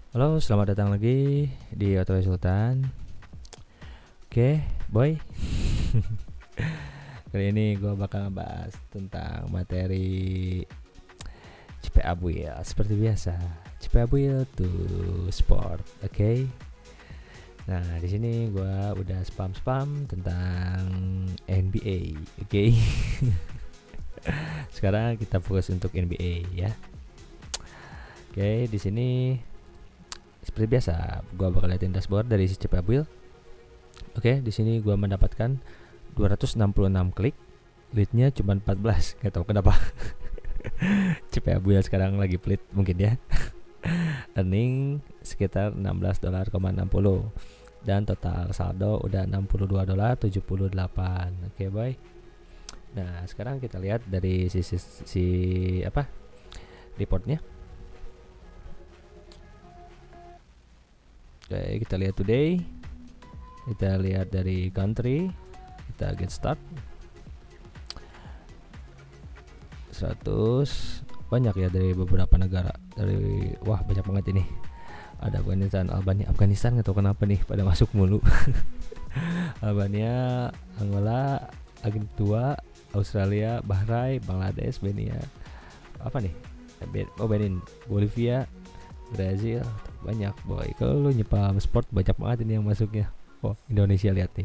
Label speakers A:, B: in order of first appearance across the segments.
A: Halo, selamat datang lagi di Otoy Sultan. Oke, boy. Kali ini gue bakal ngebahas tentang materi CPA Buil. Seperti biasa, CPA Buil to sport. Oke. Nah, di sini gue udah spam tentang NBA. Oke. Sekarang kita fokus untuk NBA ya. Oke, di sini seperti biasa, gue bakal liatin dashboard dari si CPA Buil. Oke, di sini gue mendapatkan 266 klik, leadnya cuma 14, nggak tahu kenapa. CPA Buil sekarang lagi pelit mungkin ya. Earning sekitar $16.60 dan total saldo udah $62.78. Oke, boy. Nah, sekarang kita lihat dari si reportnya. Oke, kita lihat today. Kita lihat dari country. Kita get start. 100 banyak ya dari beberapa negara. Wah, banyak banget ini. Ada Afghanistan nggak tahu kenapa nih pada masuk mulu. Albania, Angola, Argentina, Australia, Bahrain, Bangladesh, Benin. Apa nih? Benin, Bolivia, Brazil, banyak boy. Kalau lu nyepam sport banyak banget ini yang masuknya. Oh, Indonesia lihat nih.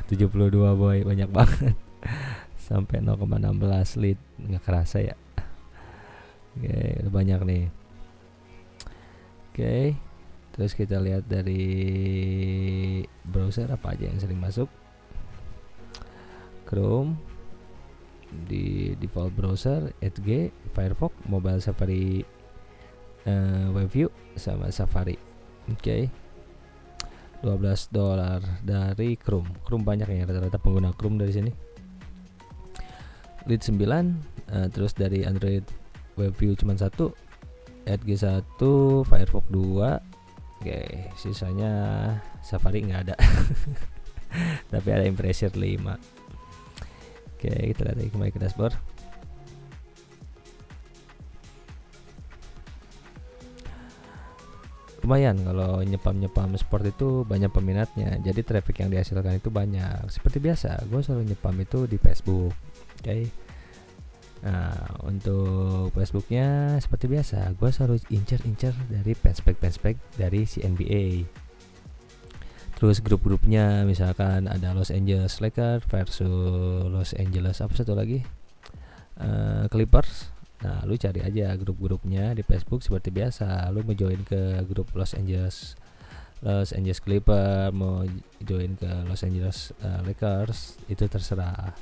A: 72 boy, banyak banget. Sampai 0,16 lead, nggak kerasa ya. Oke, udah banyak nih. Oke, terus kita lihat dari browser apa aja yang sering masuk. Chrome, di default browser, Edge, Firefox, Mobile Safari, WebView sama Safari. Oke. $12 dari Chrome. Chrome banyak ya, rata-rata pengguna Chrome dari sini. Lead 9, terus dari Android WebView cuma 1, Edge 1, Firefox 2. Oke, sisanya Safari nggak ada. Tapi ada Impressor 5. Oke, kita lihat lagi kembali ke dashboard. Lumayan kalau nyepam sport itu banyak peminatnya, jadi traffic yang dihasilkan itu banyak. Seperti biasa, gue selalu nyepam itu di Facebook. Oke. Nah, untuk Facebooknya seperti biasa, gue selalu incer dari fanspage dari si NBA. Terus grup-grupnya, misalkan ada Los Angeles Lakers versus Los Angeles apa satu lagi, Clippers. Nah, lu cari aja grup-grupnya di Facebook seperti biasa. Lu mau join ke grup Los Angeles Clippers, mau join ke Los Angeles Lakers, itu terserah.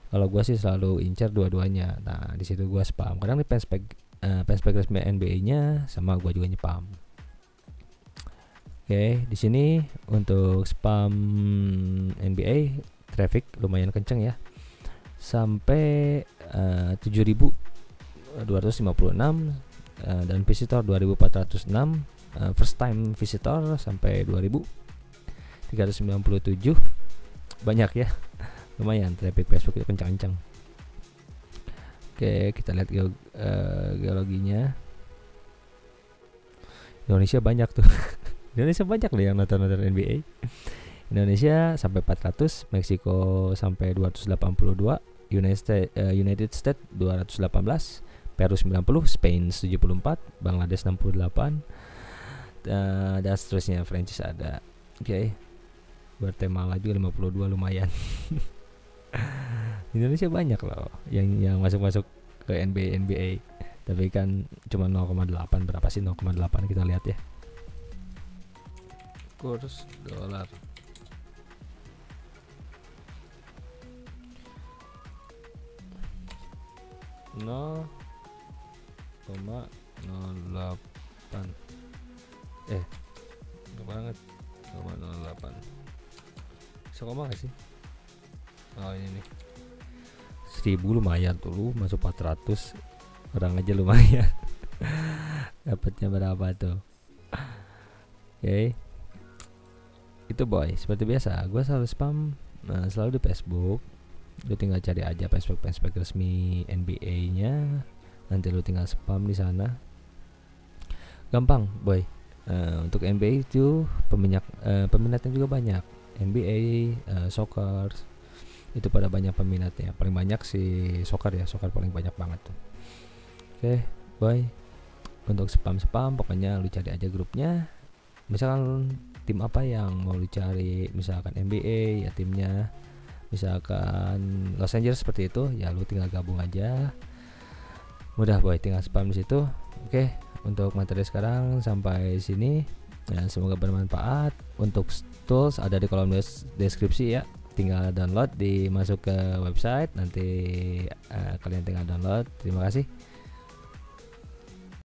A: Kalau gua sih selalu incar dua-duanya. Nah, di situ gua spam. Kadang di fanspage resmi NBA-nya sama gua juga nyepam. Oke, di sini untuk spam NBA traffic lumayan kenceng ya. Sampai 7.256 dan visitor 2.406, first time visitor sampai 2.397. Banyak ya, lumayan traffic Facebook itu kencang-kencang. Oke, kita lihat geologinya. Indonesia banyak tuh. Indonesia banyak loh yang nonton NBA. Indonesia sampai 400, Meksiko sampai 282, United States 218, Peru 90, Spain 74, Bangladesh 68, dan seterusnya. Prancis ada. Oke. Guatemala juga 52, lumayan. Indonesia banyak loh yang masuk ke NBA. Tapi kan cuma 0,8. Berapa sih 0,8, kita lihat ya. Kurs dolar. No 0,08 banget 0,08 sekoma gak sih? Oh, ini nih 1000 lumayan tuh, lu masuk 400 orang aja lumayan. Dapatnya berapa tuh? Oke. Itu boy, seperti biasa gue selalu spam selalu di Facebook. Lu tinggal cari aja fanspage resmi NBA nya, nanti lu tinggal spam di sana. gampang boy. Untuk NBA itu peminatnya juga banyak. NBA, soccer itu pada banyak peminatnya. Paling banyak si soccer ya, soccer paling banyak banget tuh. Oke boy, untuk spam pokoknya lu cari aja grupnya. Misalkan tim apa yang mau lu cari, misalkan NBA ya timnya, misalkan Los Angeles seperti itu ya, lu tinggal gabung aja. Mudah boy, tinggal spam di situ. Oke, untuk materi sekarang sampai sini ya, semoga bermanfaat. Untuk tools ada di kolom deskripsi ya, tinggal download, dimasuk ke website nanti, kalian tinggal download. Terima kasih.